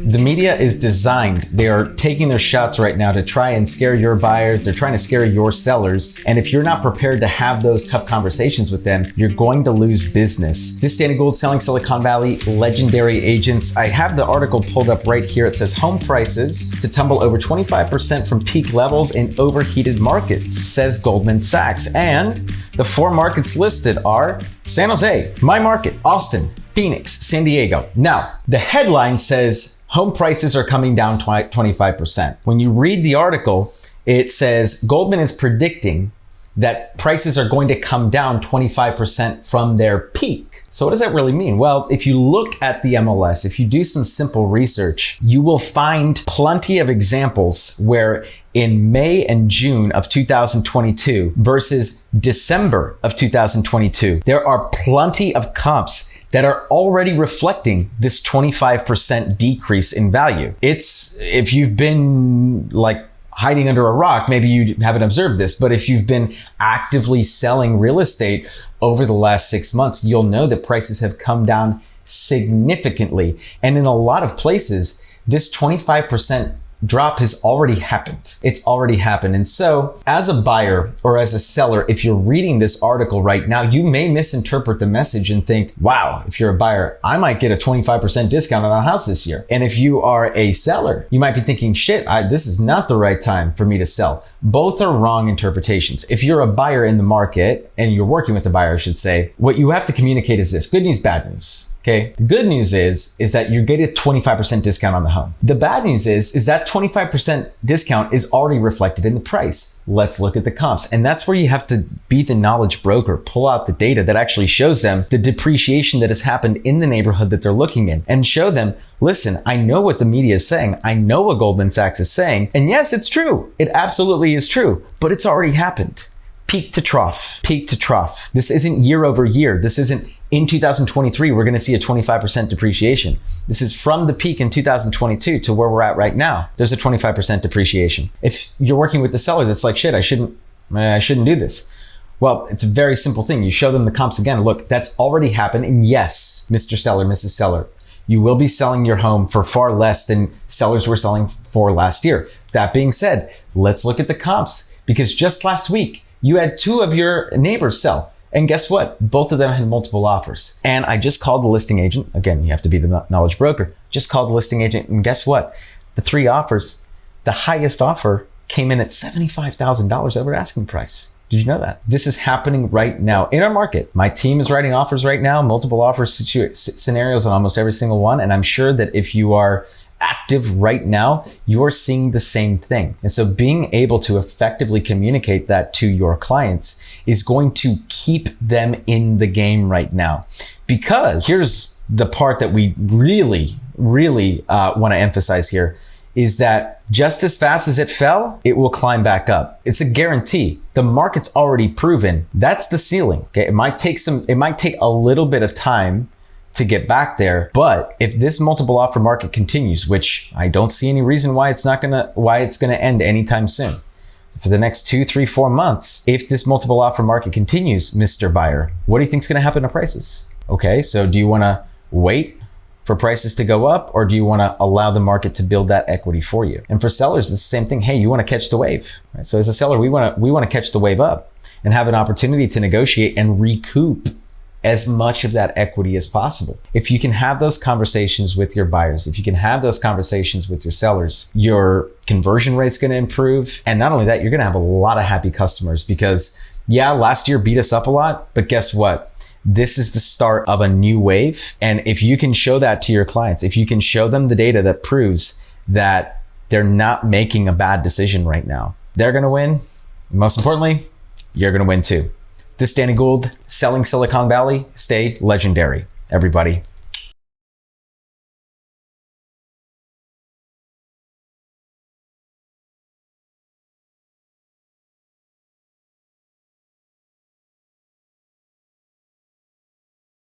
The media is designed. They are taking their shots right now to try and scare your buyers. They're trying to scare your sellers. And if you're not prepared to have those tough conversations with them, you're going to lose business. This is Danny Gould, Selling Silicon Valley, Legendary Agents. I have the article pulled up right here. It says home prices to tumble over 25% from peak levels in overheated markets, says Goldman Sachs. And the 4 markets listed are San Jose, my market, Austin, Phoenix, San Diego. Now, the headline says home prices are coming down 25%. When you read the article, it says Goldman is predicting that prices are going to come down 25% from their peak. So what does that really mean? Well, if you look at the MLS, if you do some simple research, you will find plenty of examples where in May and June of 2022 versus December of 2022, there are plenty of comps that are already reflecting this 25% decrease in value. It's, if you've been like hiding under a rock, maybe you haven't observed this, but if you've been actively selling real estate over the last 6 months, you'll know that prices have come down significantly. And in a lot of places, this 25% drop has already happened. It's already happened. And so as a buyer or as a seller, if you're reading this article right now, you may misinterpret the message and think, wow, if you're a buyer, I might get a 25% discount on a house this year. And if you are a seller, you might be thinking, shit, this is not the right time for me to sell. Both are wrong interpretations. If you're a buyer in the market and you're working with a buyer, I should say, what you have to communicate is this: good news, bad news. Okay. The good news is that you're getting a 25% discount on the home. The bad news is that 25% discount is already reflected in the price. Let's look at the comps. And that's where you have to be the knowledge broker, pull out the data that actually shows them the depreciation that has happened in the neighborhood that they're looking in, and show them, listen, I know what the media is saying. I know what Goldman Sachs is saying. And yes, it's true. It absolutely is true, but it's already happened. Peak to trough, peak to trough. This isn't year over year. This isn't in 2023, we're going to see a 25% depreciation. This is from the peak in 2022 to where we're at right now. There's a 25% depreciation. If you're working with the seller that's like, shit, I shouldn't do this. Well, it's a very simple thing. You show them the comps again. Look, that's already happened. And yes, Mr. Seller, Mrs. Seller, you will be selling your home for far less than sellers were selling for last year. That being said, let's look at the comps, because just last week, you had 2 of your neighbors sell. And guess what? Both of them had multiple offers. And I just called the listing agent. Again, you have to be the knowledge broker. Just called the listing agent, and guess what? The 3 offers, the highest offer came in at $75,000 over asking price. Did you know that? This is happening right now in our market. My team is writing offers right now, multiple offer scenarios on almost every single one. And I'm sure that if you are active right now, you're seeing the same thing. And so being able to effectively communicate that to your clients is going to keep them in the game right now. Because here's the part that we really want to emphasize here, is that just as fast as it fell, it will climb back up. It's a guarantee. The market's already proven that's the ceiling. Okay, it might take a little bit of time to get back there. But if this multiple offer market continues, which I don't see any reason why it's gonna end anytime soon. For the next 2, 3, 4 months, if this multiple offer market continues, Mr. Buyer, what do you think is gonna happen to prices? Okay, so do you wanna wait for prices to go up, or do you wanna allow the market to build that equity for you? And for sellers, it's the same thing. Hey, you wanna catch the wave, right? So as a seller, we wanna catch the wave up and have an opportunity to negotiate and recoup as much of that equity as possible. If you can have those conversations with your buyers, if you can have those conversations with your sellers, your conversion rate's gonna improve. And not only that, you're gonna have a lot of happy customers, because yeah, last year beat us up a lot, but guess what? This is the start of a new wave. And if you can show that to your clients, if you can show them the data that proves that they're not making a bad decision right now, they're gonna win. Most importantly, you're gonna win too. This is Danny Gould, Selling Silicon Valley. Stay legendary, everybody.